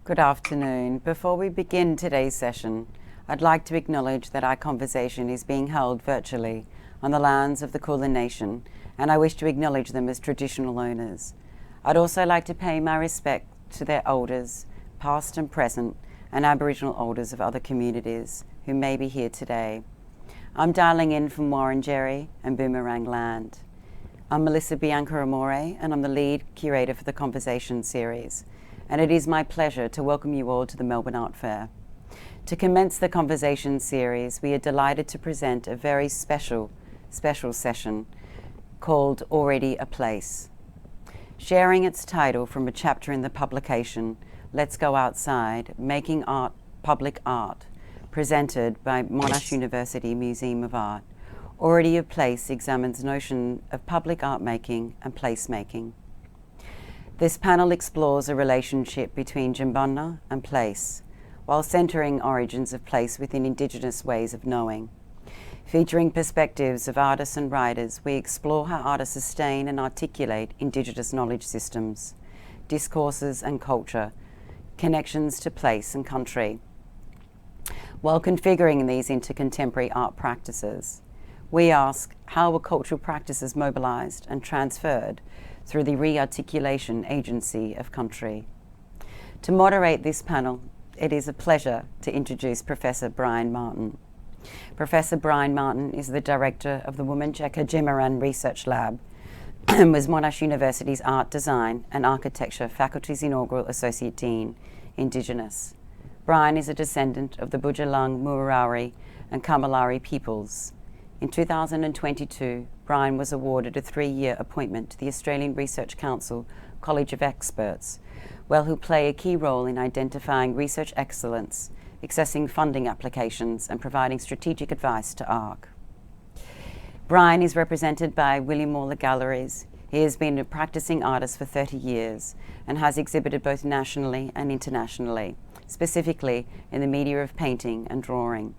Good afternoon. Before we begin today's session, I'd like to acknowledge that our conversation is being held virtually on the lands of the Kulin Nation, and I wish to acknowledge them as traditional owners. I'd also like to pay my respect to their elders, past and present, and Aboriginal elders of other communities who may be here today. I'm dialing in from Wurundjeri and Boomerang Land. I'm Melissa Bianca-Amore, and I'm the lead curator for the Conversation series. And it is my pleasure to welcome you all to the Melbourne Art Fair. To commence the Conversation series, we are delighted to present a very special session called Already a Place. Sharing its title from a chapter in the publication, Let's Go Outside, Making Art Public Art, presented by Monash University Museum of Art, Already a Place examines notion of public art making and placemaking. This panel explores a relationship between djeembana and place, while centering origins of place within Indigenous ways of knowing. Featuring perspectives of artists and writers, we explore how artists sustain and articulate Indigenous knowledge systems, discourses and culture, connections to place and country, while configuring these into contemporary art practices. We ask, how were cultural practices mobilized and transferred through the re-articulation agency of country? To moderate this panel, it is a pleasure to introduce Professor Brian Martin. Professor Brian Martin is the director of the Wominjeka Djeemaran Research Lab and was Monash University's Art, Design and Architecture Faculty's inaugural Associate Dean, Indigenous. Brian is a descendant of the Budjalung, Murawari and Kamalari peoples. In 2022, Brian was awarded a 3-year appointment to the Australian Research Council College of Experts, where he'll play a key role in identifying research excellence, accessing funding applications, and providing strategic advice to ARC. Brian is represented by William Waller Galleries. He has been a practicing artist for 30 years and has exhibited both nationally and internationally, specifically in the media of painting and drawing.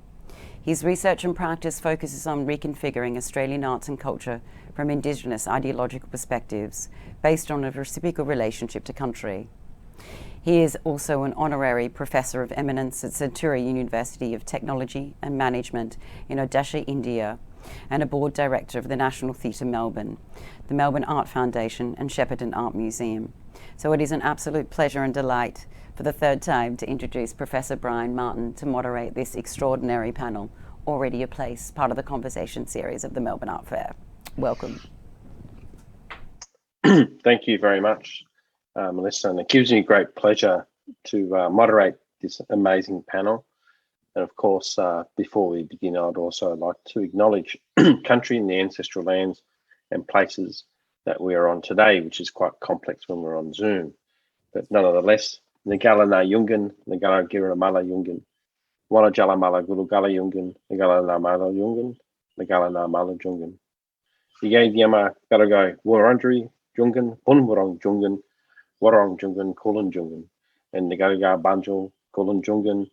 His research and practice focuses on reconfiguring Australian arts and culture from Indigenous ideological perspectives based on a reciprocal relationship to country. He is also an honorary professor of eminence at Centuria University of Technology and Management in Odisha, India, and a board director of the National Theatre Melbourne, the Melbourne Art Foundation and Shepparton Art Museum. So it is an absolute pleasure and delight for the third time to introduce Professor Brian Martin to moderate this extraordinary panel, Already a Place, part of the Conversation series of the Melbourne Art Fair. Welcome. Thank you very much, Melissa, and it gives me great pleasure to moderate this amazing panel. And of course, before we begin, I'd also like to acknowledge country and the ancestral lands and places that we are on today, which is quite complex when we're on Zoom. But nonetheless, Nagala na Yungan, Nagala gira mala Yungan, Wana jala mala gulugala Yungan, Nagala na mala Yungan, Nagala na mala Jungan. Yay Yama Garago, Wurundjeri, Jungan, Bunwurong Jungan, Warong Jungan, Kulin Jungan, and Nagalaga Banjul, Kulin Jungan,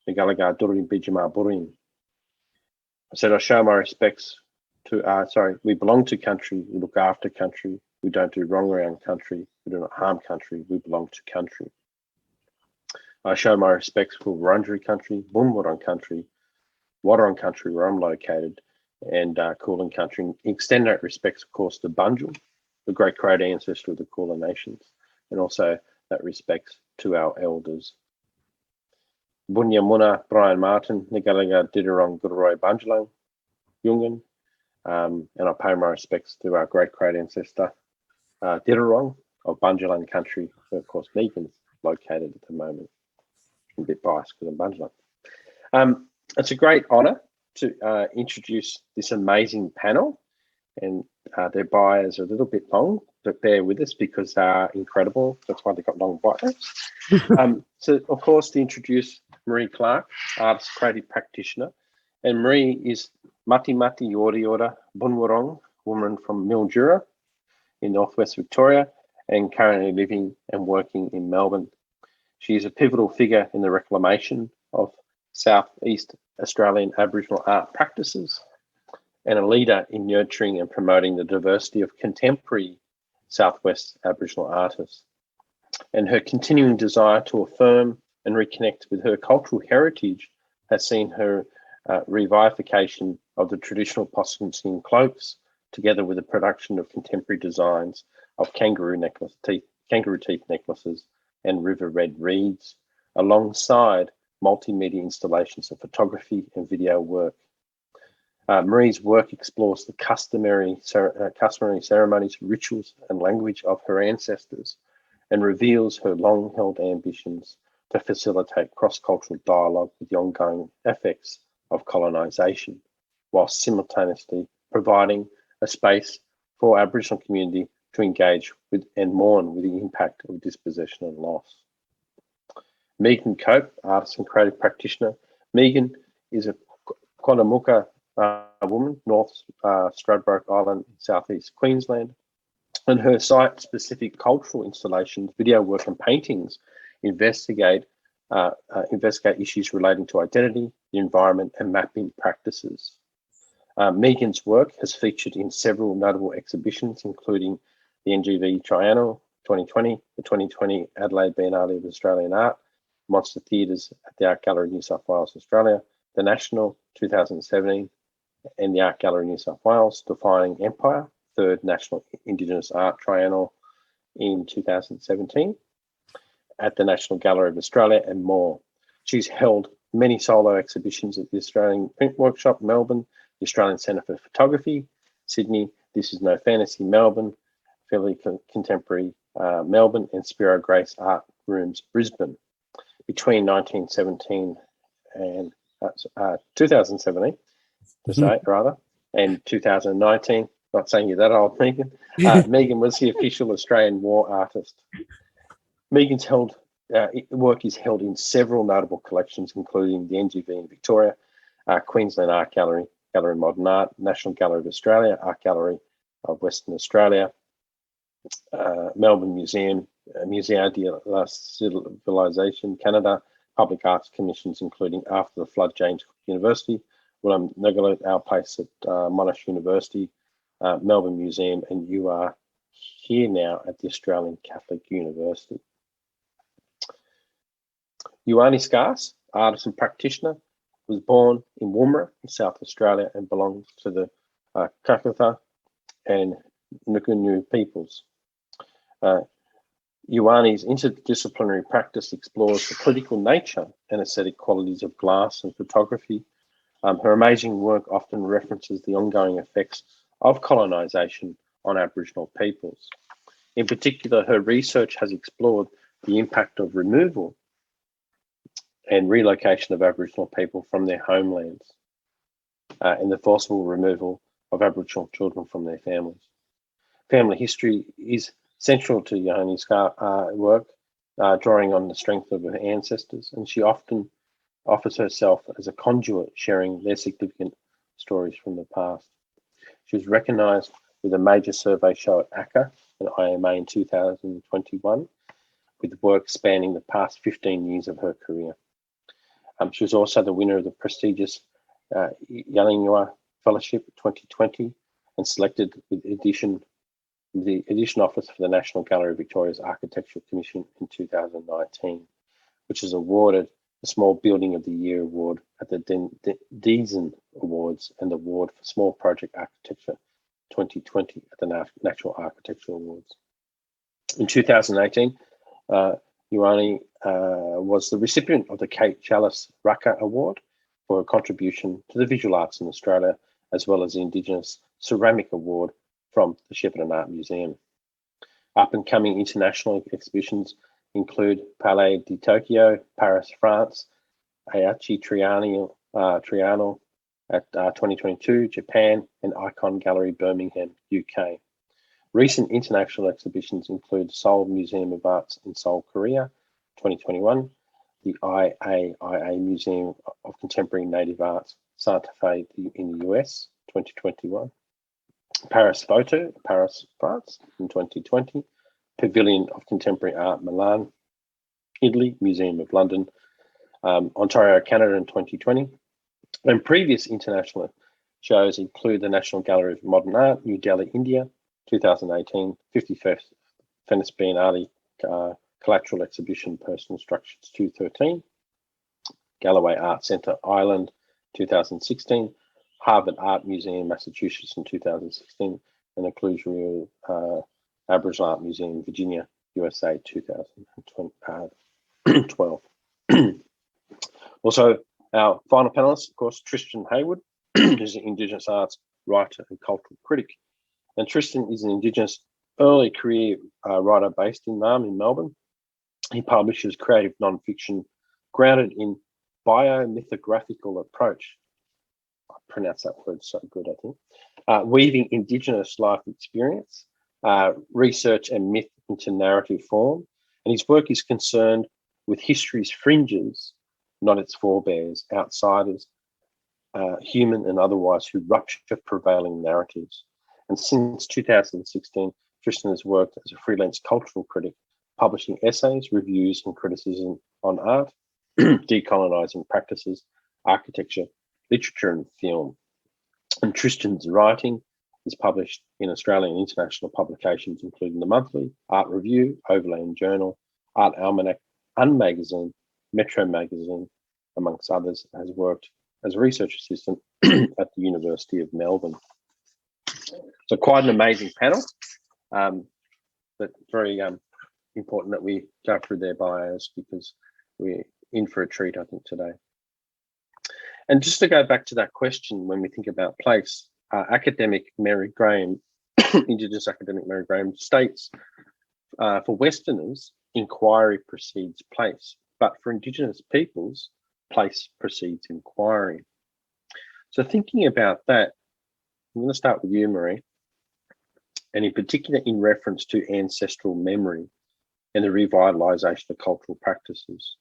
Nagalaga Durin Bijama Burin. I said I show my respects to, we belong to country, we look after country, we don't do wrong around country, we do not harm country, we belong to country. I show my respects for Wurundjeri country, Bunwurong country, Wadawurrung country where I'm located, and Kulin country. And extend that respects, of course, to Bunjil, the great ancestor of the Kulin nations, and also that respects to our elders. Bunya Muna, Brian Martin, Nigalaga Diderong Gururoi Bunjalung, Yungan, and I pay my respects to our great ancestor, Diderong of Bunjalung country, where of course Megan's located at the moment. I'm a bit biased because I'm Bunjalung. It's a great honour to introduce this amazing panel, and their bios are a little bit long, but bear with us because they are incredible. That's why they've got long bios. So, of course, to introduce Maree Clarke, artist, creative practitioner, and Maree is Mati Yordi Order Bunwurrong, woman from Mildura in northwest Victoria, and currently living and working in Melbourne. She is a pivotal figure in the reclamation of Southeast Australian Aboriginal art practices and a leader in nurturing and promoting the diversity of contemporary Southwest Aboriginal artists. And her continuing desire to affirm and reconnect with her cultural heritage has seen her revivification of the traditional Poskensian cloaks, together with the production of contemporary designs of kangaroo teeth necklaces and river red reeds, alongside multimedia installations of photography and video work. Maree's work explores the customary ceremonies, rituals, and language of her ancestors, and reveals her long-held ambitions to facilitate cross-cultural dialogue with the ongoing effects of colonisation, while simultaneously providing a space for Aboriginal community to engage with and mourn with the impact of dispossession and loss. Megan Cope, artist and creative practitioner. Megan is a Quandamooka woman, North Stradbroke Island, southeast Queensland, and her site-specific cultural installations, video work, and paintings investigate issues relating to identity, the environment, and mapping practices. Megan's work has featured in several notable exhibitions, including the NGV Triennial 2020, the 2020 Adelaide Biennale of Australian Art, Monster Theatres at the Art Gallery New South Wales, Australia, the National 2017, and the Art Gallery New South Wales, Defining Empire, third National Indigenous Art Triennial in 2017, at the National Gallery of Australia, and more. She's held many solo exhibitions at the Australian Print Workshop, Melbourne, the Australian Centre for Photography, Sydney, This Is No Fantasy, Melbourne, Fairly Contemporary, Melbourne, and Spiro Grace Art Rooms, Brisbane. Between 1917 and 2017, to say rather, and 2019, not saying you're that old, Megan. Megan was the official Australian war artist. Megan's work is held in several notable collections, including the NGV in Victoria, Queensland Art Gallery, Gallery of Modern Art, National Gallery of Australia, Art Gallery of Western Australia, Melbourne Museum, Musée de la Civilisation, Canada, public arts commissions, including After the Flood, James Cook University, William Nagalut, Our Place at Monash University, Melbourne Museum, and you are here now at the Australian Catholic University. Yhonnie Scarce, artist and practitioner, was born in Woomera in South Australia and belongs to the Kakatha and Ngunnawal peoples. Yhonnie's interdisciplinary practice explores the political nature and aesthetic qualities of glass and photography. Her amazing work often references the ongoing effects of colonisation on Aboriginal peoples. In particular, her research has explored the impact of removal and relocation of Aboriginal people from their homelands and the forcible removal of Aboriginal children from their families. Family history is central to Yhonnie's work, drawing on the strength of her ancestors, and she often offers herself as a conduit, sharing their significant stories from the past. She was recognised with a major survey show at ACCA and IMA in 2021, with work spanning the past 15 years of her career. She was also the winner of the prestigious Yalingua Fellowship 2020 and selected with the Edition Office for the National Gallery of Victoria's Architectural Commission in 2019, which is awarded the Small Building of the Year Award at the Deason Awards and the Award for Small Project Architecture 2020 at the National Architectural Awards. In 2018, Yhonnie was the recipient of the Kate Chalice Rucker Award for her contribution to the visual arts in Australia, as well as the Indigenous Ceramic Award from the Shepparton Art Museum. Up-and-coming international exhibitions include Palais de Tokyo, Paris, France, Aichi Triennial at 2022, Japan, and Icon Gallery, Birmingham, UK. Recent international exhibitions include Seoul Museum of Arts in Seoul, Korea, 2021, the IAIA Museum of Contemporary Native Arts, Santa Fe in the US, 2021, Paris Photo, Paris, France, in 2020, Pavilion of Contemporary Art, Milan, Italy, Museum of London, Ontario, Canada in 2020, and previous international shows include the National Gallery of Modern Art, New Delhi, India, 2018, 51st Venice Biennale, Collateral Exhibition, Personal Structures 213, Galloway Art Centre, Ireland, 2016, Harvard Art Museum, Massachusetts in 2016, and Inclusionary Aboriginal Art Museum, Virginia, USA, 2012. Also, our final panelist, of course, Tristen Harwood, who's an Indigenous arts writer and cultural critic. And Tristen is an Indigenous early career writer based in Melbourne. He publishes creative non-fiction grounded in biomythographical approach. I pronounce that word so good, I think. Weaving Indigenous life experience, research and myth into narrative form. And his work is concerned with history's fringes, not its forebears, outsiders, human and otherwise, who rupture prevailing narratives. And since 2016, Tristen has worked as a freelance cultural critic, publishing essays, reviews, and criticism on art, decolonising practices, architecture, literature, and film. And Tristen's writing is published in Australian and international publications, including the Monthly, Art Review, Overland Journal, Art Almanac, Magazine, Metro Magazine, amongst others. Has worked as a research assistant at the University of Melbourne. So quite an amazing panel, but very important that we go through their bios, because we're in for a treat, I think, today. And just to go back to that question, when we think about place, academic Mary Graham, Indigenous academic Mary Graham states, for Westerners, inquiry precedes place, but for Indigenous peoples, place precedes inquiry. So thinking about that, I'm going to start with you, Maree, and in particular in reference to ancestral memory and the revitalisation of cultural practices.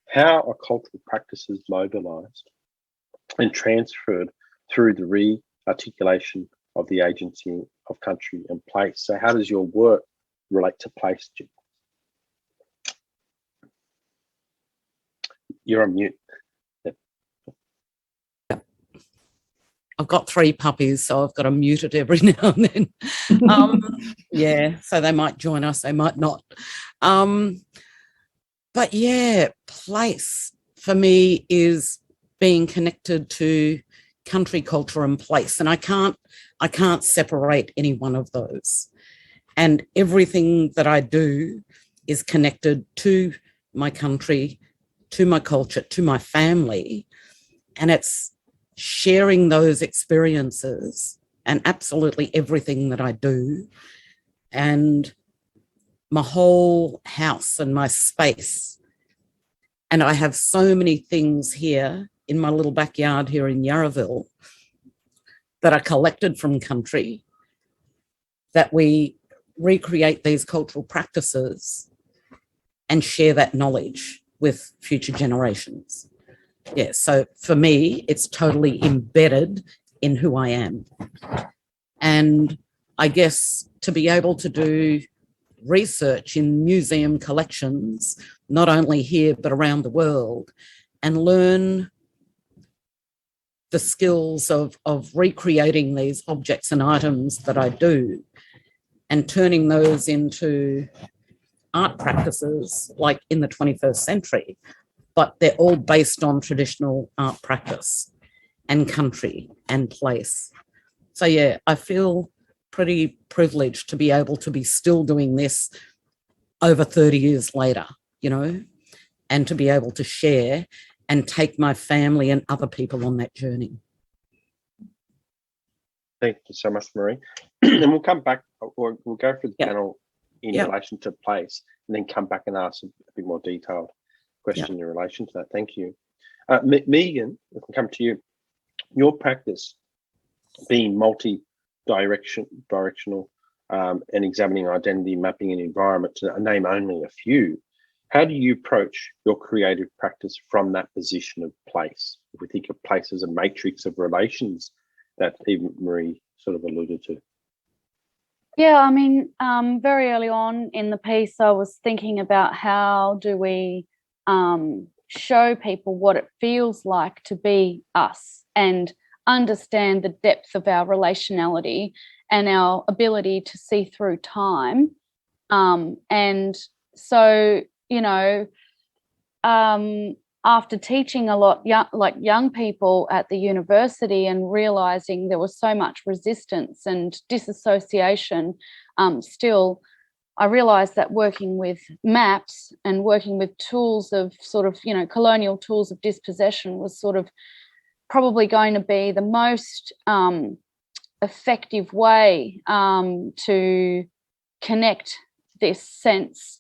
How are cultural practices mobilised and transferred through the re-articulation of the agency of country and place? So how does your work relate to place? You're on mute. I've got 3 puppies, so I've got to mute it every now and then. Yeah, so they might join us, they might not. But yeah, place for me is being connected to country, culture, and place, and I can't separate any one of those. And everything that I do is connected to my country, to my culture, to my family, and it's sharing those experiences and absolutely everything that I do, and my whole house and my space. And I have so many things here in my little backyard here in Yarraville that are collected from country, that we recreate these cultural practices and share that knowledge with future generations. Yeah, so for me, it's totally embedded in who I am. And I guess to be able to do research in museum collections, not only here but around the world, and learn the skills of recreating these objects and items that I do and turning those into art practices like in the 21st century, but they're all based on traditional art practice and country and place. So yeah, I feel pretty privileged to be able to be still doing this over 30 years later, you know, and to be able to share and take my family and other people on that journey. Thank you so much, Maree. And we'll come back, or we'll go through the panel in relation to place, and then come back and ask a bit more detailed question in relation to that. Thank you. Megan, if we come to you, your practice being multi-directional and examining identity, mapping and environment, to name only a few, how do you approach your creative practice from that position of place? If we think of place as a matrix of relations that even Maree sort of alluded to. Yeah, I mean, very early on in the piece, I was thinking about how do we show people what it feels like to be us and understand the depth of our relationality and our ability to see through time, and so, you know, after teaching a lot young people at the university and realizing there was so much resistance and disassociation, still, I realized that working with maps and working with tools of sort of, you know, colonial tools of dispossession was sort of probably going to be the most effective way to connect this sense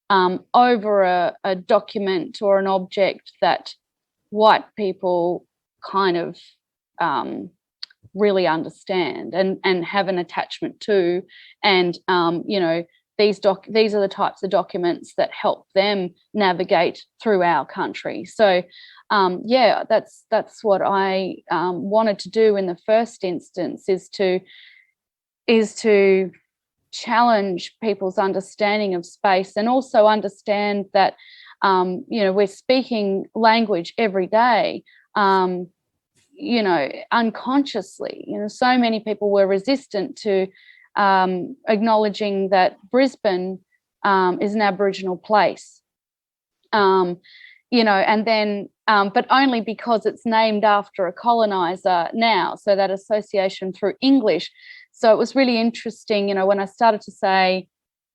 over a document or an object that white people kind of really understand and have an attachment to, and you know, these are the types of documents that help them navigate through our country. So yeah, that's what I wanted to do in the first instance, is to challenge people's understanding of space, and also understand that you know, we're speaking language every day, you know, unconsciously. You know, so many people were resistant to acknowledging that Brisbane is an Aboriginal place, you know, and then but only because it's named after a colonizer now, so that association through English. So it was really interesting, you know, when I started to say,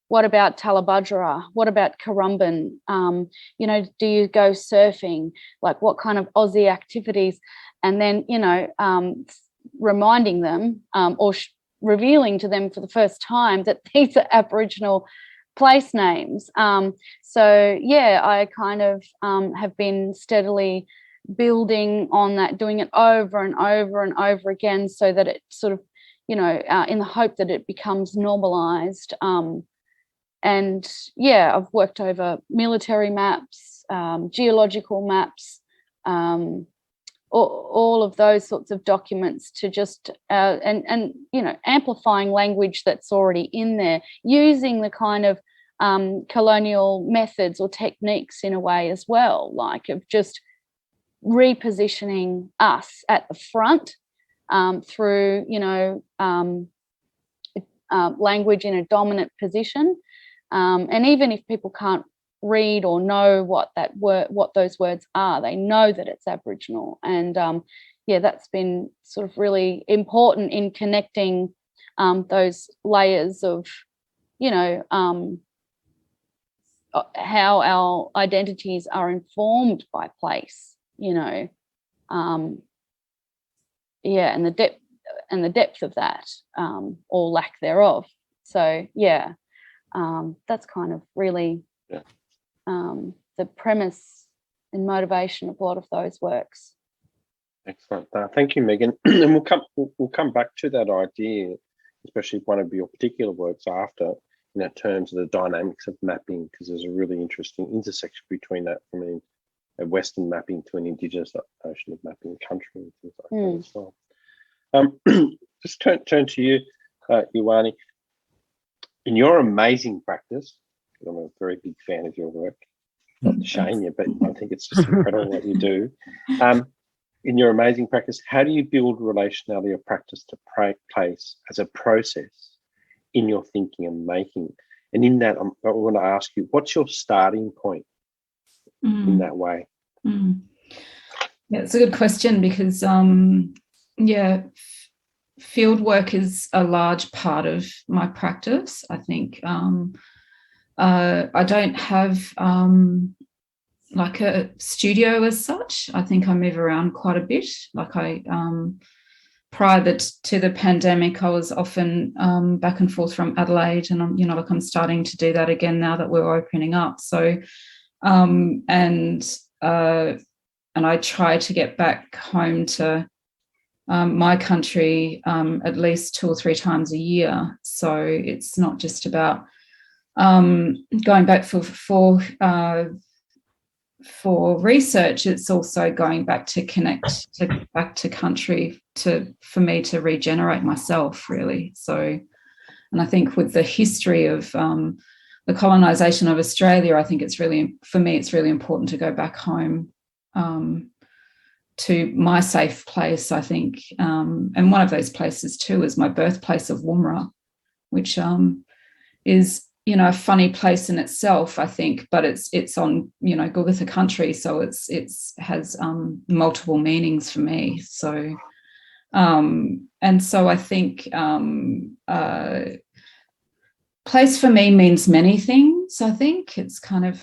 what about Talabudgera? What about Currumbin? You know, do you go surfing? Like, what kind of Aussie activities? And then, you know, reminding them or revealing to them for the first time that these are Aboriginal place names. So, yeah, I kind of have been steadily building on that, doing it over and over and over again, so that it sort of, you know, in the hope that it becomes normalized. And yeah, I've worked over military maps, geological maps, all of those sorts of documents, to just and you know, amplifying language that's already in there, using the kind of colonial methods or techniques in a way as well, like of just repositioning us at the front through, you know, language in a dominant position, and even if people can't read or know what those words are, they know that it's Aboriginal. And yeah, that's been sort of really important in connecting those layers of, you know, how our identities are informed by place, you know, yeah, and the depth of that, or lack thereof. So yeah, that's kind of really the premise and motivation of a lot of those works. Excellent. Thank you, Megan. And we'll come back to that idea, especially one of your particular works after, in terms of the dynamics of mapping, because there's a really interesting intersection between that, from a Western mapping to an Indigenous notion of mapping country and things like that as well. Just turn to you, Yhonnie. In your amazing practice, I'm a very big fan of your work, not to shame you, but I think it's just incredible what you do. In your amazing practice, how do you build relationality of practice to place as a process in your thinking and making? And in that, I want to ask you, what's your starting point in that way? Yeah, it's a good question, because yeah, field work is a large part of my practice. I think I don't have like a studio as such. I think I move around quite a bit. Like prior to the pandemic, I was often back and forth from Adelaide, and I'm starting to do that again now that we're opening up. So and I try to get back home to my country at least 2 or 3 times a year. So it's not just about going back for research. It's also going back to connect back to country for me to regenerate myself, really. So, and I think with the history of the colonisation of Australia, I think it's really important to go back home to my safe place, I think. And one of those places too is my birthplace of Woomera, which is a funny place in itself, I think, but it's on, Gulgitha country, so it's has multiple meanings for me. So and so I think place for me means many things. I think it's kind of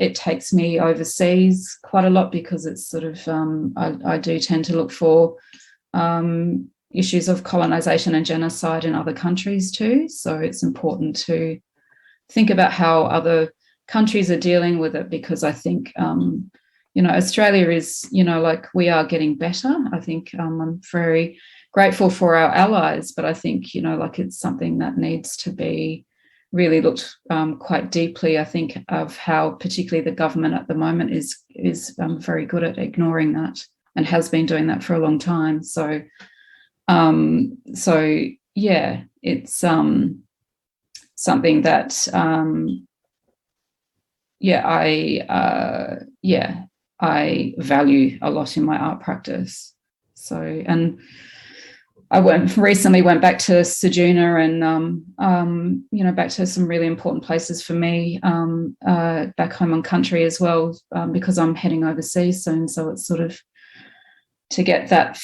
it takes me overseas quite a lot, because it's sort of I do tend to look for issues of colonization and genocide in other countries too. So it's important to think about how other countries are dealing with it, because I think, Australia is, like, we are getting better. I think I'm very grateful for our allies, but I think, like, it's something that needs to be really looked quite deeply, I think, of how particularly the government at the moment is very good at ignoring that, and has been doing that for a long time. So yeah, it's something that I value a lot in my art practice. So, and I recently went back to Sejuna and back to some really important places for me back home on country as well, because I'm heading overseas soon. So it's sort of to get that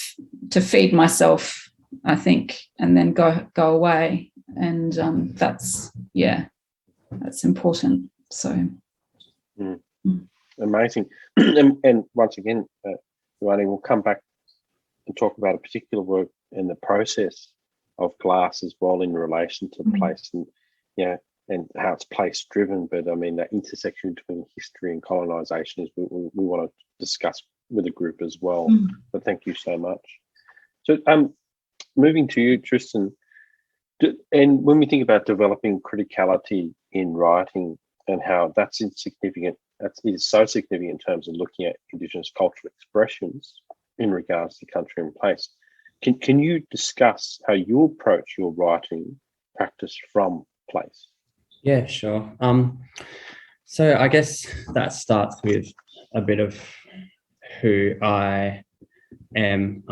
to feed myself, I think, and then go away. And that's important. So amazing. And once again, Yhonnie, we'll come back and talk about a particular work and the process of glass as well in relation to place, and how it's place driven. But I mean, that intersection between history and colonization is we want to discuss with the group as well. But thank you so much. So moving to you, Tristen, and when we think about developing criticality in writing and how that's insignificant, it is so significant in terms of looking at Indigenous cultural expressions in regards to country and place. Can you discuss how you approach your writing practice from place? Yeah, sure. So I guess that starts with a bit of who I am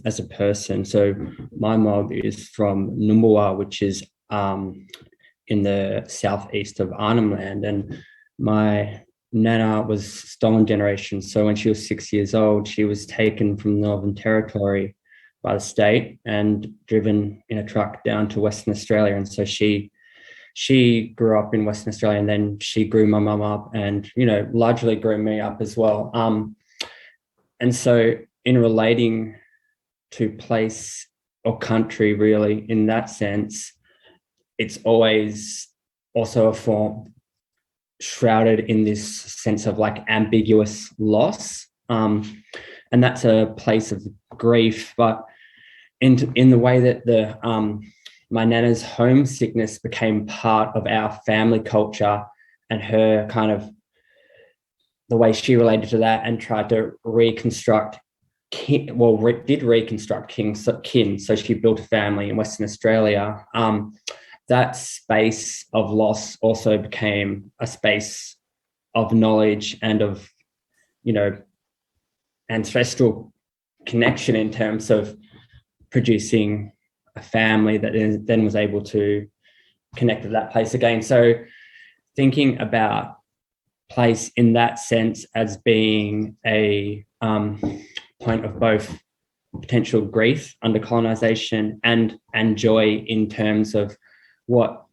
as a person. So my mob is from Numbulwar, which is in the southeast of Arnhem Land, and my Nana was stolen generation. So when she was 6 years old, she was taken from the Northern Territory by the state and driven in a truck down to Western Australia. And so she grew up in Western Australia, and then she grew my mum up and, largely grew me up as well. And so in relating to place or country, really, in that sense, it's always also a form shrouded in this sense of like ambiguous loss. And that's a place of grief, but in the way that my Nana's homesickness became part of our family culture, and her kind of the way she related to that and tried to reconstruct reconstruct kin. So she built a family in Western Australia. That space of loss also became a space of knowledge and of, ancestral connection in terms of producing a family that then was able to connect with that place again. So thinking about place in that sense as being a point of both potential grief under colonisation and joy in terms of what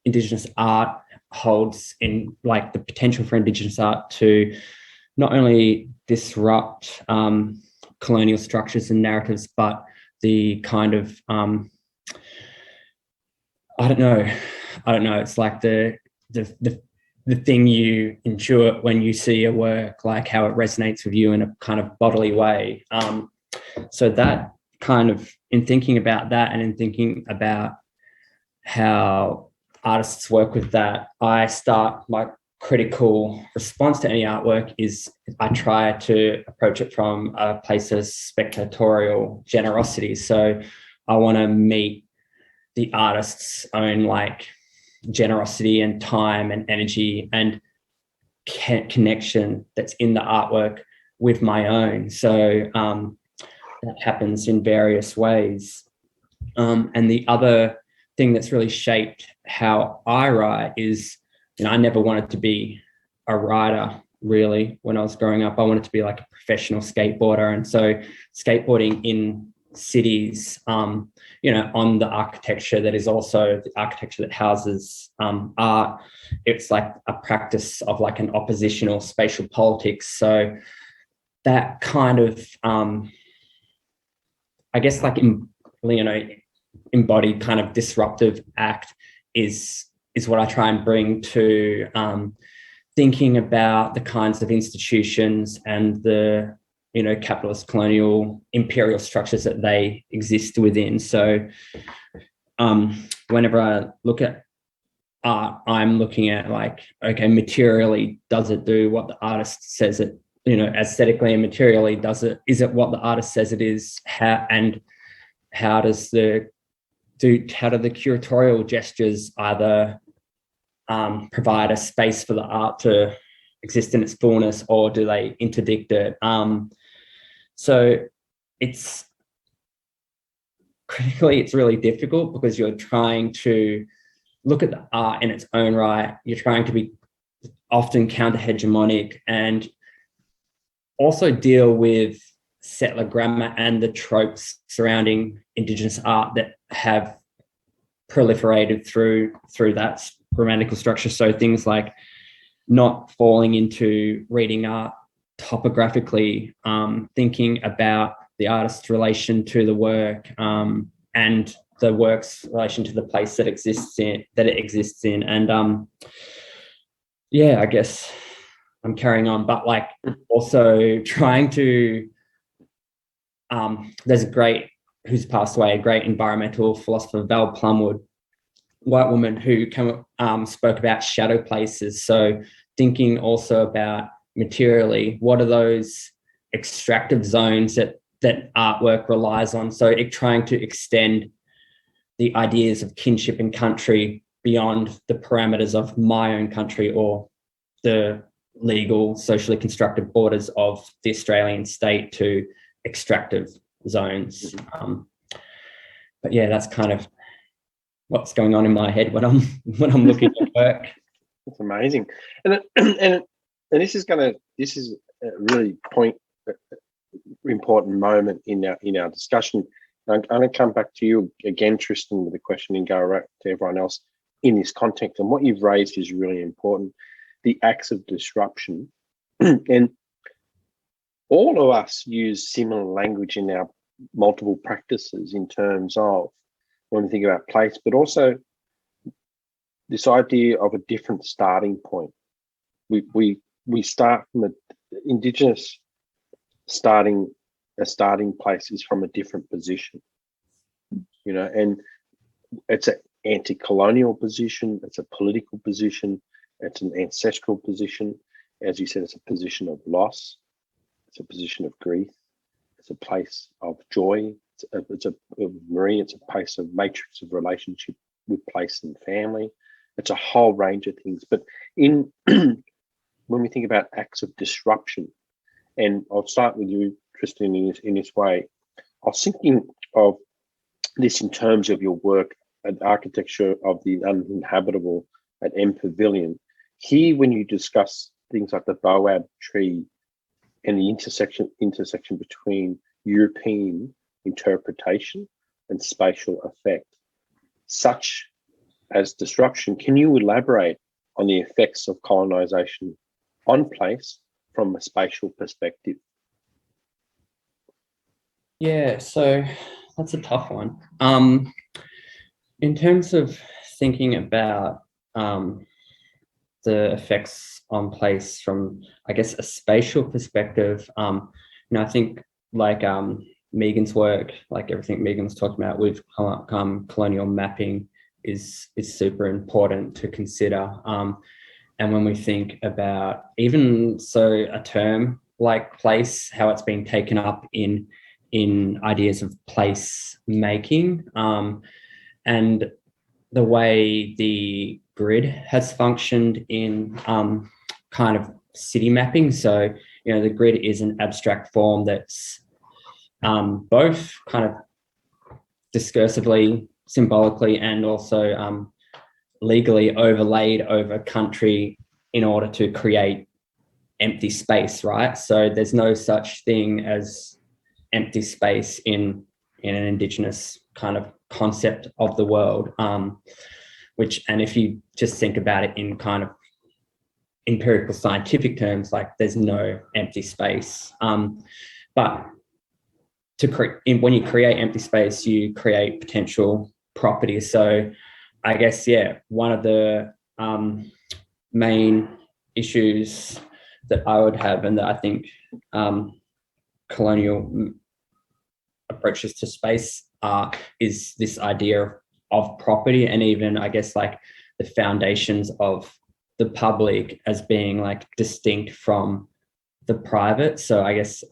Indigenous art holds, in like the potential for Indigenous art to not only disrupt colonial structures and narratives, but the kind of I don't know. It's like the thing you endure when you see a work, like how it resonates with you in a kind of bodily way. So that kind of, in thinking about that and in thinking about how artists work with that, I start my critical response to any artwork is I try to approach it from a place of spectatorial generosity. So I want to meet the artist's own like generosity and time and energy and connection that's in the artwork with my own. So that happens in various ways. And the other thing that's really shaped how I write is, I never wanted to be a writer really when I was growing up. I wanted to be like a professional skateboarder. And so skateboarding in cities, on the architecture that is also the architecture that houses art, it's like a practice of like an oppositional spatial politics. So that kind of, I guess, like, embodied kind of disruptive act is what I try and bring to thinking about the kinds of institutions and the, capitalist, colonial, imperial structures that they exist within. So whenever I look at art, I'm looking at like, okay, materially, does it do what the artist says it, aesthetically and materially, is it what the artist says it is? How do the curatorial gestures either provide a space for the art to exist in its fullness, or do they interdict it? So it's really difficult because you're trying to look at the art in its own right. You're trying to be often counter-hegemonic and also deal with settler grammar and the tropes surrounding Indigenous art that have proliferated through that grammatical structure. So things like not falling into reading art topographically, thinking about the artist's relation to the work, and the work's relation to the place that it exists in. And I guess I'm carrying on, but like also trying to, there's who's passed away, a great environmental philosopher, Val Plumwood, white woman, who spoke about shadow places. So thinking also about materially, what are those extractive zones that artwork relies on? So trying to extend the ideas of kinship and country beyond the parameters of my own country or the legal, socially constructed borders of the Australian state to extractive zones. But yeah, that's kind of what's going on in my head when I'm looking at work. It's amazing, and this is a really important moment in our discussion. I'm going to come back to you again, Tristen, with a question and go right to everyone else in this context. And what you've raised is really important: the acts of disruption. And all of us use similar language in our multiple practices in terms of when we think about place, but also this idea of a different starting point. We start from an Indigenous starting place is from a different position, and it's an anti-colonial position, it's a political position, it's an ancestral position. As you said, it's a position of loss, it's a position of grief, it's a place of joy, it's a Maree, it's a place of matrix of relationship with place and family. It's a whole range of things. But when we think about acts of disruption, and I'll start with you, Tristen, in this way, I was thinking of this in terms of your work at Architecture of the Uninhabitable at M Pavilion. Here, when you discuss things like the boab tree and the intersection between European interpretation and spatial effect, such as disruption, can you elaborate on the effects of colonisation on place from a spatial perspective? Yeah, so that's a tough one. In terms of thinking about the effects on place from, I guess, a spatial perspective, I think like Megan's work, like everything Megan's talking about with colonial mapping is super important to consider. And when we think about even a term like place, how it's been taken up in ideas of place making, and the way the grid has functioned in kind of city mapping. So, the grid is an abstract form that's both kind of discursively symbolically and also legally overlaid over country in order to create empty space, right? So there's no such thing as empty space in an Indigenous kind of concept of the world, and if you just think about it in kind of empirical scientific terms, like there's no empty space. But when you create empty space, you create potential property. So I guess, one of the main issues that I would have, and that I think colonial approaches to space is this idea of property, and even, I guess, like the foundations of the public as being like distinct from the private. So I guess,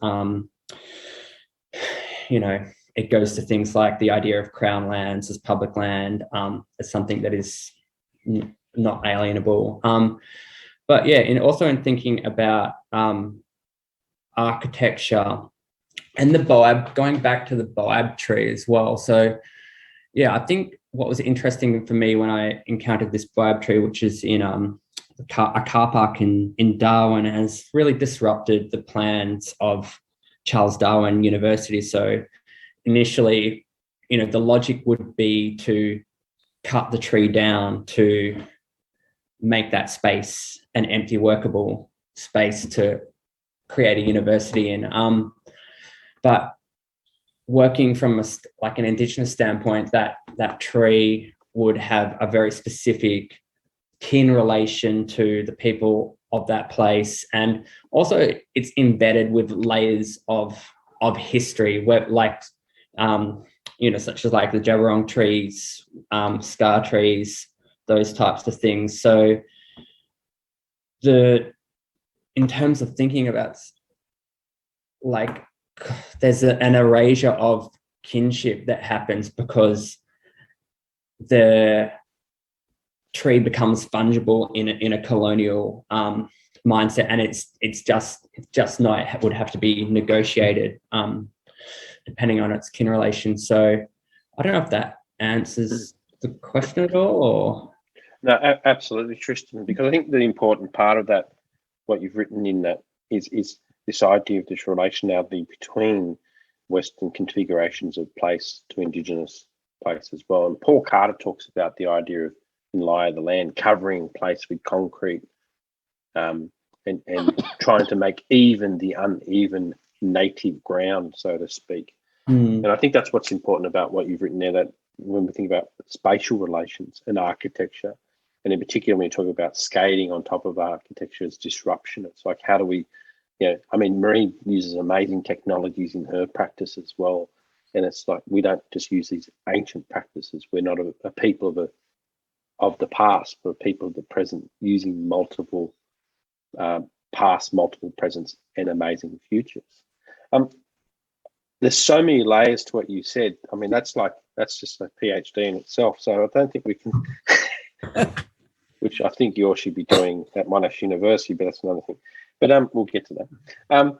it goes to things like the idea of crown lands as public land, as something that is not alienable. But also in thinking about architecture and the boab, going back to the boab tree as well. So I think what was interesting for me when I encountered this boab tree, which is in a car park in Darwin, has really disrupted the plans of Charles Darwin University. So initially, the logic would be to cut the tree down to make that space an empty workable space to create a university in. But working from an Indigenous standpoint, that tree would have a very specific kin relation to the people of that place, and also it's embedded with layers of history, where such as like the Jabberong trees, scar trees, those types of things. So in terms of thinking about, like, there's an erasure of kinship that happens because the tree becomes fungible in a colonial mindset, and it's just not, it would have to be negotiated depending on its kin relation. So I don't know if that answers the question at all, or no, absolutely, Tristen, because I think the important part of that, what you've written in that, is this idea of this relationality between Western configurations of place to Indigenous place as well. And Paul Carter talks about the idea of, in Lie of the Land, covering place with concrete, and trying to make even the uneven native ground, so to speak. And I think that's what's important about what you've written there, that when we think about spatial relations and architecture, and in particular when you talk about skating on top of architecture as disruption, it's like, how do we, Maree uses amazing technologies in her practice as well. And it's like, we don't just use these ancient practices. We're not a people of the past, but a people of the present, using multiple past, multiple presents, and amazing futures. There's so many layers to what you said. I mean, that's just a PhD in itself. So I don't think we can, which I think you all should be doing at Monash University, but that's another thing. But we'll get to that. I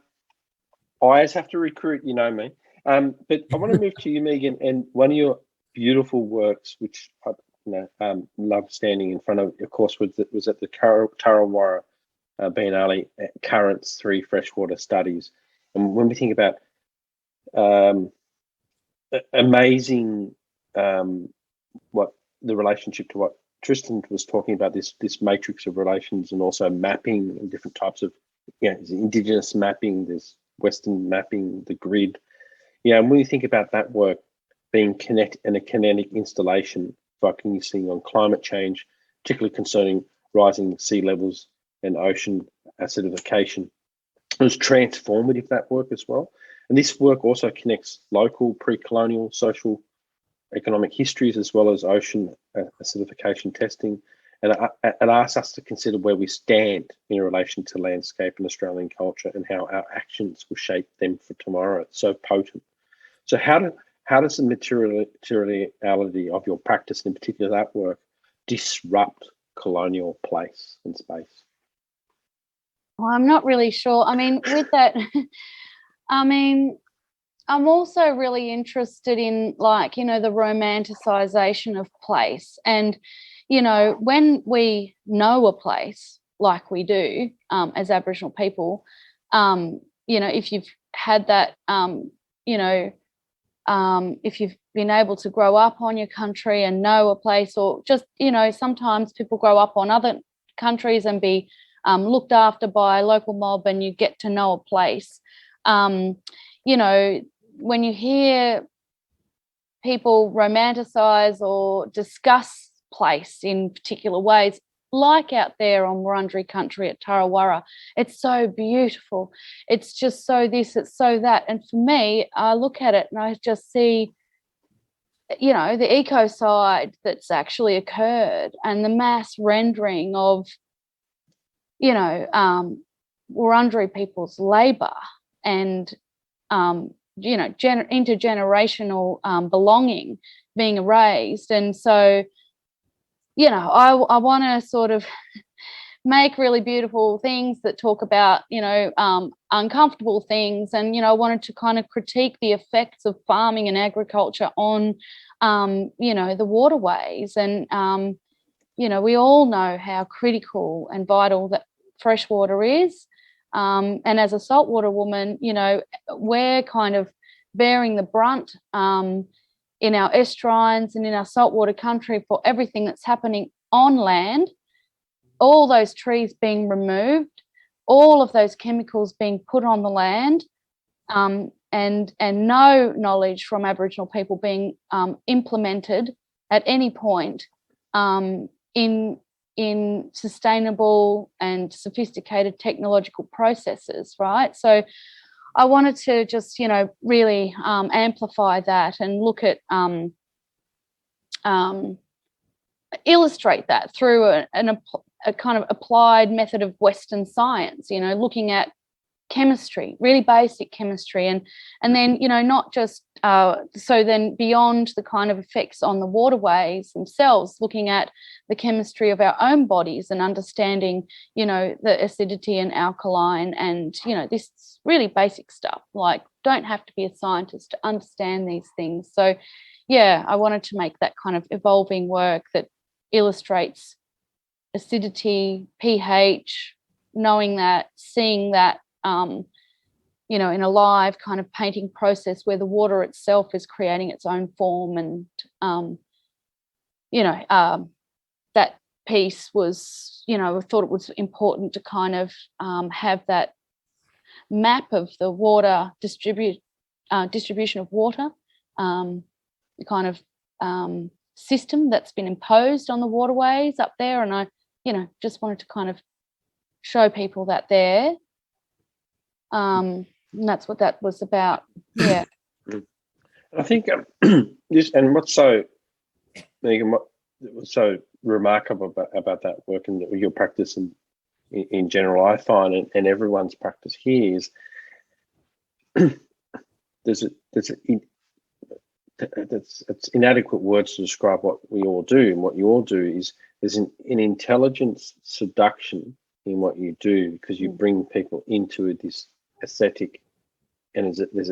always have to recruit, you know me. But I want to move to you, Megan, and one of your beautiful works, which I love standing in front of course, was at the Tarawara Biennale, Currents 3 Freshwater Studies. And when we think about amazing, what the relationship to what Tristen was talking about, this matrix of relations, and also mapping and different types of, there's Indigenous mapping, there's Western mapping, the grid. And when you think about that work being a kinetic installation, focusing on climate change, particularly concerning rising sea levels and ocean acidification, it was transformative, that work as well. And this work also connects local, pre-colonial, social, economic histories, as well as ocean acidification testing. And it asks us to consider where we stand in relation to landscape and Australian culture, and how our actions will shape them for tomorrow. It's so potent. So how does the materiality of your practice, in particular that work, disrupt colonial place and space? Well, I'm not really sure. I mean, with that, I'm also really interested in, like, you know, the romanticization of place. And, you know, when we know a place like we do as Aboriginal people, you know, if you've had that, you know, if you've been able to grow up on your country and know a place, or just, you know, sometimes people grow up on other countries and be looked after by a local mob, and you get to know a place. You know, when you hear people romanticize or discuss place in particular ways, like out there on Wurundjeri country at Tarawara, it's so beautiful. It's just so this, it's so that. And for me, I look at it and I just see, you know, the ecocide that's actually occurred and the mass rendering of, you know, Wurundjeri people's labour and, you know, intergenerational belonging being erased. And so, you know, I want to sort of make really beautiful things that talk about, you know, uncomfortable things. And, you know, I wanted to kind of critique the effects of farming and agriculture on, you know, the waterways. And, you know, we all know how critical and vital that fresh water is. And as a saltwater woman, you know, we're kind of bearing the brunt in our estuarines and in our saltwater country for everything that's happening on land, all those trees being removed, all of those chemicals being put on the land, and no knowledge from Aboriginal people being implemented at any point in sustainable and sophisticated technological processes, right? So I wanted to just, you know, really amplify that and look at, illustrate that through a kind of applied method of Western science, you know, looking at chemistry, really basic chemistry, and then, you know, not just so then beyond the kind of effects on the waterways themselves, looking at the chemistry of our own bodies and understanding, you know, the acidity and alkaline, and, you know, this really basic stuff. Like, don't have to be a scientist to understand these things. So yeah, I wanted to make that kind of evolving work that illustrates acidity, pH, knowing that, seeing that, you know, in a live kind of painting process where the water itself is creating its own form. And, you know, that piece was, you know, I thought it was important to kind of have that map of the water distribution of water, the kind of system that's been imposed on the waterways up there. And I, you know, just wanted to kind of show people that there. And that's what that was about. Yeah. I think this, and what's so, Megan, what was so remarkable about that work and your practice in general, I find, and everyone's practice here, is it's inadequate words to describe what we all do. And what you all do is there's an intelligence seduction in what you do, because you bring people into this aesthetic, and there's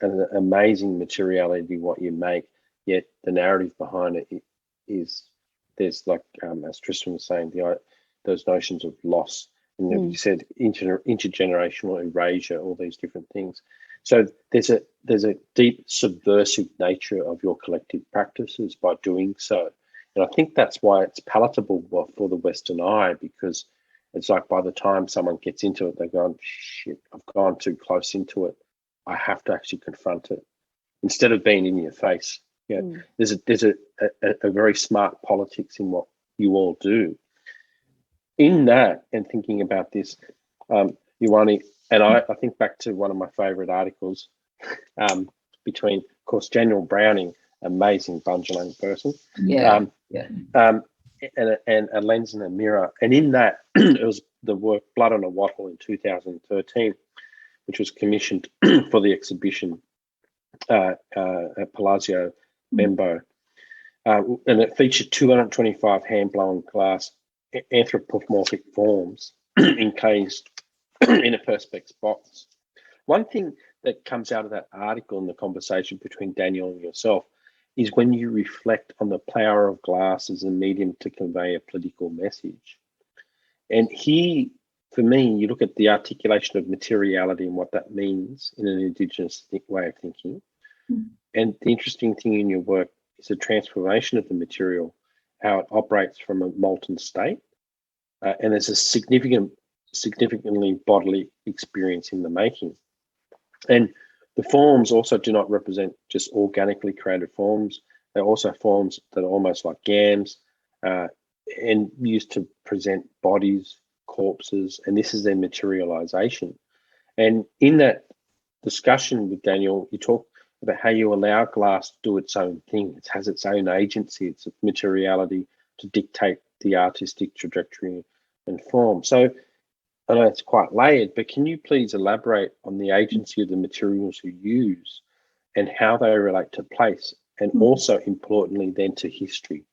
an amazing materiality what you make, yet the narrative behind it is there's, like, as Tristen was saying, those notions of loss, and you said intergenerational erasure, all these different things. So there's a deep subversive nature of your collective practices by doing so, and I think that's why it's palatable for the Western eye, because it's like by the time someone gets into it, they're going, shit, I've gone too close into it. I have to actually confront it instead of being in your face. Yeah, there's a very smart politics in what you all do. In that, and thinking about this, Yhonnie, and I think back to one of my favourite articles between, of course, Daniel Browning, amazing Bundjalung person, and a lens and a mirror. And in that, it was the work Blood on a Wattle in 2013, which was commissioned for the exhibition at Palazzo Bembo. And it featured 225 hand-blown glass anthropomorphic forms encased in a perspex box. One thing that comes out of that article and the conversation between Daniel and yourself is when you reflect on the power of glass as a medium to convey a political message. And here, for me, you look at the articulation of materiality and what that means in an Indigenous way of thinking. And the interesting thing in your work is the transformation of the material, how it operates from a molten state. And there's a significantly bodily experience in the making. And the forms also do not represent just organically created forms. They're also forms that are almost like gams and used to present bodies, corpses, and this is their materialization. And in that discussion with Daniel, you talk about how you allow glass to do its own thing. It has its own agency, its materiality to dictate the artistic trajectory and form. So I know it's quite layered, but can you please elaborate on the agency of the materials you use and how they relate to place and also importantly then to history?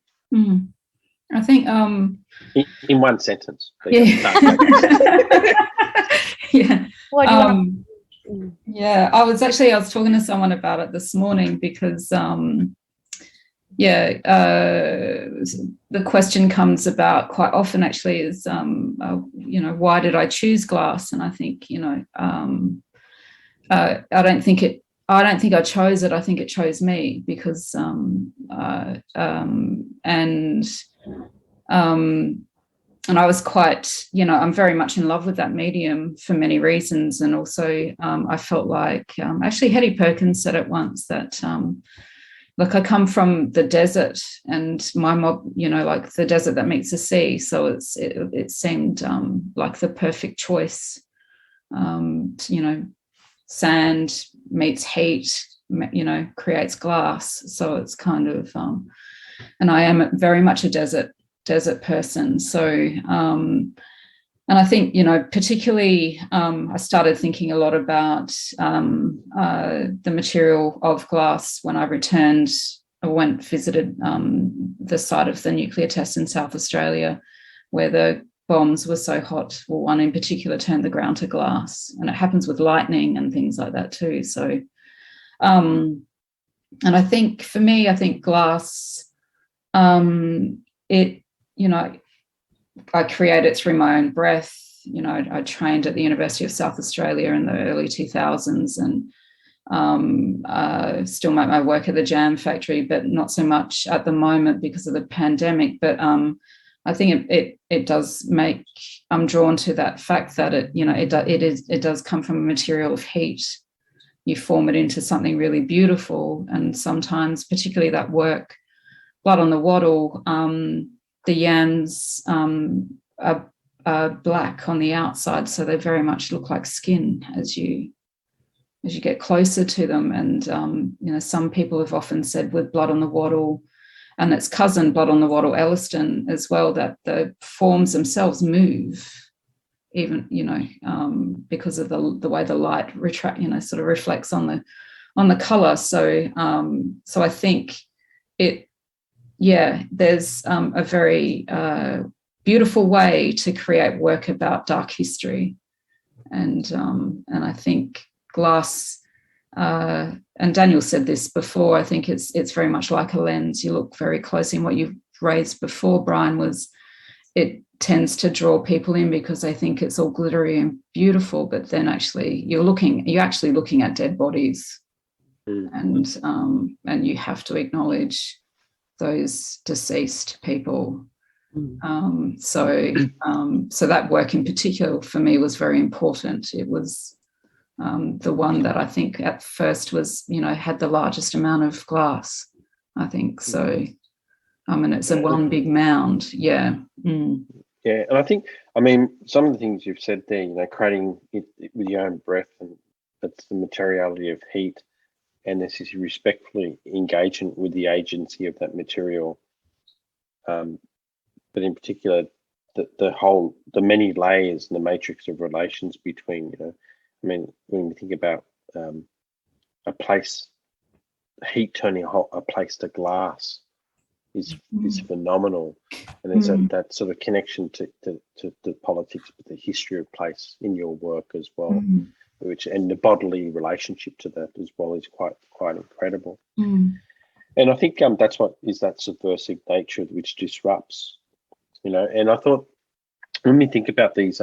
I think in one sentence. Yeah. Yeah. What do you yeah, I was talking to someone about it this morning because the question comes about quite often actually is why did I choose glass? And I think I don't think I chose it. I think it chose me because and I was quite, I'm very much in love with that medium for many reasons. And also I felt like, actually Hetty Perkins said it once that, I come from the desert and my mob, like the desert that meets the sea. So it seemed like the perfect choice. Sand meets heat, creates glass. So it's kind of, and I am very much a desert person. So, and I think, particularly I started thinking a lot about the material of glass when I returned. I visited the site of the nuclear test in South Australia where the bombs were so hot. Well, one in particular turned the ground to glass, and it happens with lightning and things like that too. So, and I think for me, glass, I created through my own breath. I trained at the University of South Australia in the early 2000s and still make my work at the jam factory, but not so much at the moment because of the pandemic. But I think it does make, I'm drawn to that fact that it does come from a material of heat. You form it into something really beautiful, and sometimes, particularly that work, Blood on the Wattle, the yams are black on the outside, so they very much look like skin as you get closer to them. And some people have often said with Blood on the Wattle and its cousin Blood on the Wattle Elliston as well, that the forms themselves move, even because of the way the light sort of reflects on the color. So I think it. Yeah, there's a very beautiful way to create work about dark history, and I think glass. And Daniel said this before. I think it's very much like a lens. You look very closely, and what you've raised before, Brian, was it tends to draw people in because they think it's all glittery and beautiful, but then actually you're actually looking at dead bodies, and you have to acknowledge those deceased people. So that work in particular for me was very important. It was the one that I think at first was, had the largest amount of glass, I think. So, and it's a one big mound. Yeah. Yeah. And I think, some of the things you've said there, creating it with your own breath, and that's the materiality of heat. And this is respectfully engagement with the agency of that material. But in particular, the many layers and the matrix of relations between, when we think about a place, heat turning a place to glass is phenomenal. And there's that sort of connection to the politics, but the history of place in your work as well. and the bodily relationship to that as well is quite incredible. Mm. And I think that's what is that subversive nature which disrupts, And I thought when we think about these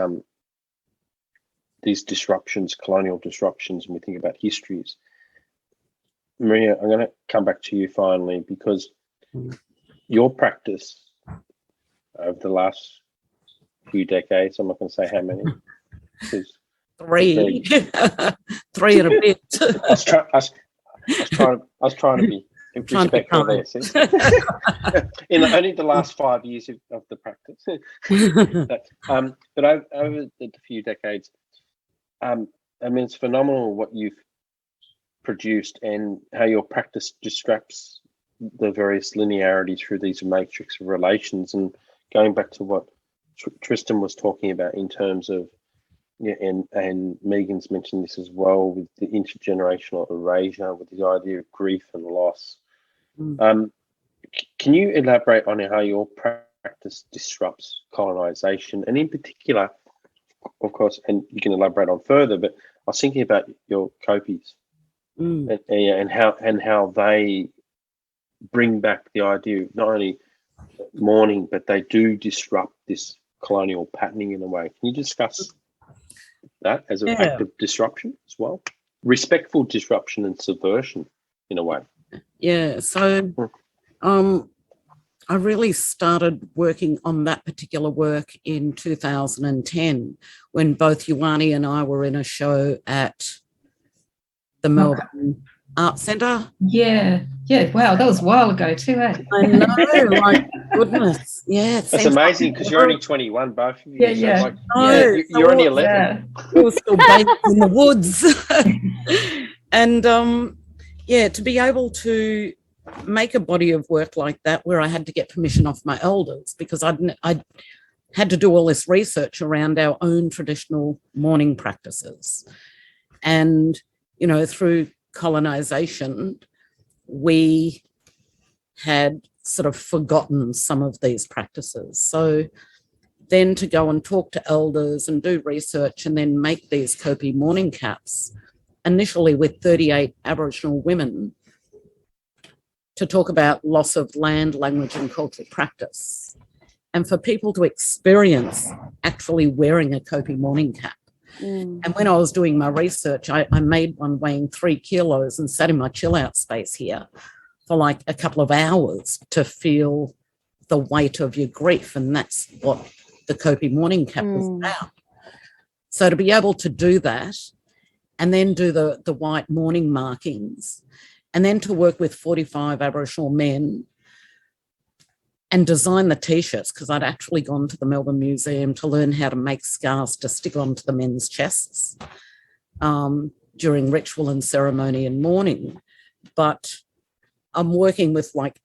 disruptions, colonial disruptions, and we think about histories, Maria, I'm going to come back to you finally, because your practice over the last few decades, I'm not going to say how many, because Three. Three and a bit. I was trying to be respectful there. In only the last 5 years of the practice, but over the few decades, it's phenomenal what you've produced and how your practice disrupts the various linearity through these matrix of relations. And going back to what Tristen was talking about in terms of, and Megan's mentioned this as well, with the intergenerational erasure, with the idea of grief and loss. Can you elaborate on how your practice disrupts colonization, and in particular, of course, and you can elaborate on further, but I was thinking about your kopis and how they bring back the idea of not only mourning, but they do disrupt this colonial patterning in a way. Can you discuss that as an act of disruption as well? Respectful disruption and subversion in a way. Yeah, so I really started working on that particular work in 2010 when both Yhonnie and I were in a show at the Melbourne Art Centre. Yeah. Wow, that was a while ago too, eh? I know, my goodness. Yeah. That's amazing, because you're only 21, both of you. Yeah. So you're only 11. Yeah. We were still babies in the woods. And to be able to make a body of work like that, where I had to get permission off my elders, because I had to do all this research around our own traditional mourning practices. And, through colonization, we had sort of forgotten some of these practices. So then to go and talk to elders and do research and then make these Kopi mourning caps, initially with 38 Aboriginal women, to talk about loss of land, language and cultural practice, and for people to experience actually wearing a Kopi mourning cap. And when I was doing my research, I made one weighing 3 kilos and sat in my chill out space here for like a couple of hours to feel the weight of your grief. And that's what the Kopi mourning cap was about. So to be able to do that and then do the white mourning markings, and then to work with 45 Aboriginal men and design the T-shirts, because I'd actually gone to the Melbourne Museum to learn how to make scarves to stick onto the men's chests during ritual and ceremony and mourning. But I'm working with like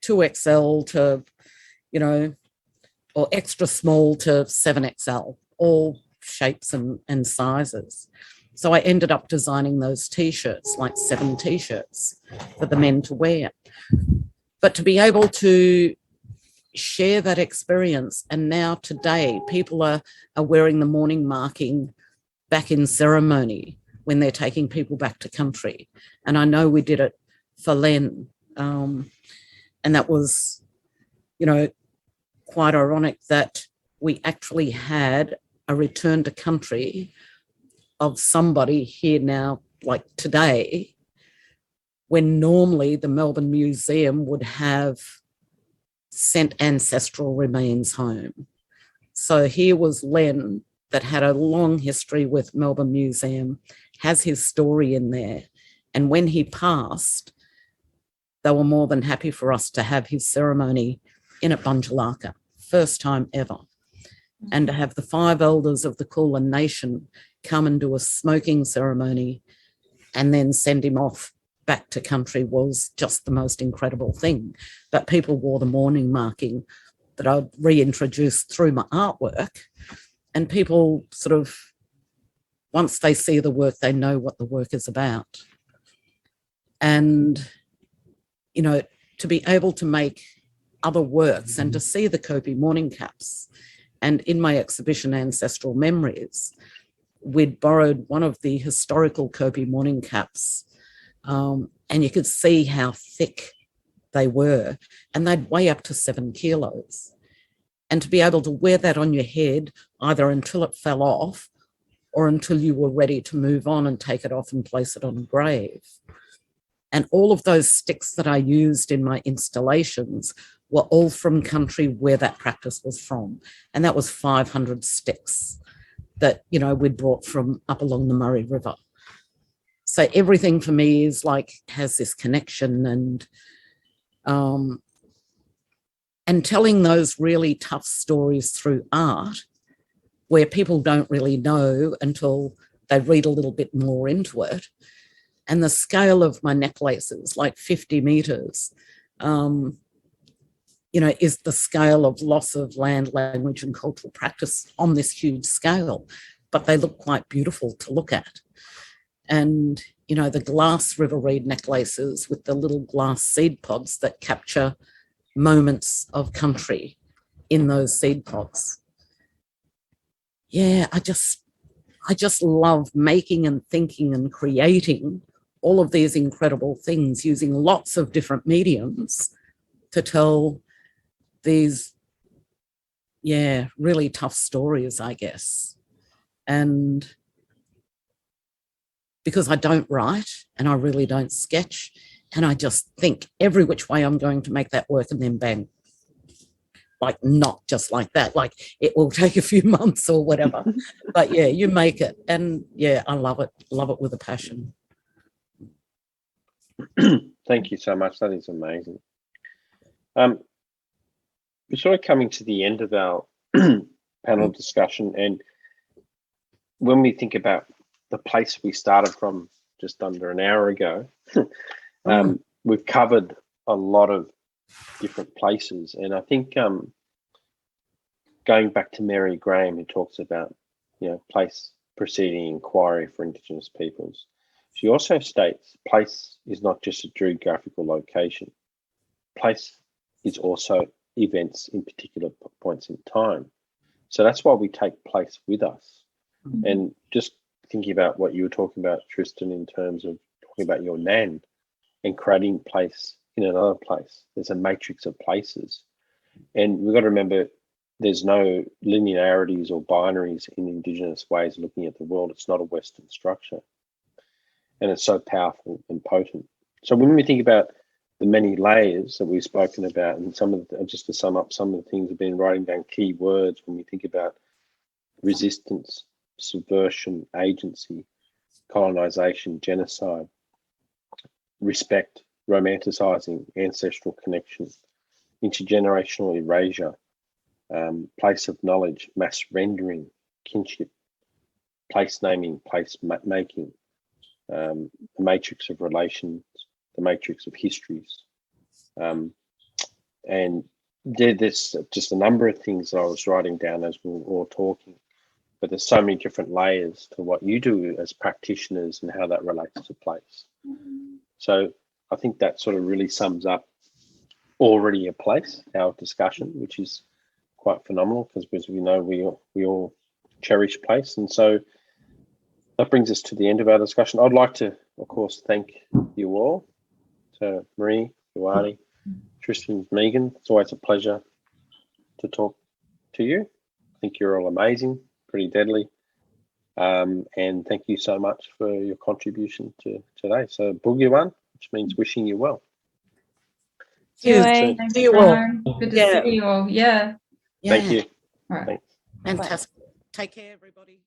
2XL to, or extra small to 7XL, all shapes and sizes. So I ended up designing those T-shirts, like 7 T-shirts for the men to wear. But to be able to share that experience, and now today people are wearing the mourning marking back in ceremony when they're taking people back to country. And I know we did it for Len, and that was, quite ironic that we actually had a return to country of somebody here now, like today, when normally the Melbourne Museum would have sent ancestral remains home. So here was Len that had a long history with Melbourne Museum, has his story in there. And when he passed, they were more than happy for us to have his ceremony in at Bunjalaka, first time ever. And to have the 5 elders of the Kulin Nation come and do a smoking ceremony and then send him off back to country was just the most incredible thing. But people wore the mourning marking that I'd reintroduced through my artwork, and people sort of, once they see the work, they know what the work is about. And, to be able to make other works and to see the Kopi mourning caps, and in my exhibition Ancestral Memories, we'd borrowed one of the historical Kopi morning caps, and you could see how thick they were, and they'd weigh up to 7 kilos. And to be able to wear that on your head, either until it fell off or until you were ready to move on and take it off and place it on a grave. And all of those sticks that I used in my installations were all from country where that practice was from. And that was 500 sticks that, you know, we'd brought from up along the Maree River. So everything for me is like, has this connection, and telling those really tough stories through art where people don't really know until they read a little bit more into it. And the scale of my necklaces, like 50 meters, you know, is the scale of loss of land, language and cultural practice on this huge scale, but they look quite beautiful to look at. And, you know, the glass river reed necklaces with the little glass seed pods that capture moments of country in those seed pods. Yeah, I just love making and thinking and creating all of these incredible things using lots of different mediums to tell these, yeah, really tough stories, I guess. And because I don't write and I really don't sketch, and I just think every which way I'm going to make that work, and then bang. Like, not just like that, like it will take a few months or whatever, but yeah, you make it. And yeah, I love it with a passion. Thank you so much. That is amazing. We're sort of coming to the end of our panel discussion, and when we think about the place we started from just under an hour ago, we've covered a lot of different places, and I think going back to Mary Graham, who talks about, you know, place preceding inquiry for Indigenous peoples, she also states place is not just a geographical location. Place is also events in particular points in time. So that's why we take place with us. Mm-hmm. And just thinking about what you were talking about, Tristen, in terms of talking about your nan and creating place in another place. There's a matrix of places. And we've got to remember there's no linearities or binaries in Indigenous ways of looking at the world. It's not a Western structure. And it's so powerful and potent. So when we think about the many layers that we've spoken about, and some of the, just to sum up some of the things we've been writing down, key words when we think about resistance, subversion, agency, colonization, genocide, respect, romanticizing, ancestral connection, intergenerational erasure, place of knowledge, mass rendering, kinship, place naming, place making, the matrix of relations, the matrix of histories. And there's just a number of things that I was writing down as we were all talking, but there's so many different layers to what you do as practitioners and how that relates to place. So I think that sort of really sums up already a place, our discussion, which is quite phenomenal because, as we know, we all cherish place. And so that brings us to the end of our discussion. I'd like to, of course, thank you all. So Maree, Yhonnie, Tristen, Megan, it's always a pleasure to talk to you. I think you're all amazing, pretty deadly. And thank you so much for your contribution to today. So Bugyawan, which means wishing you well. See you all. Good to see you all. Yeah. Thank you. All right. Thanks. Fantastic. Take care, everybody.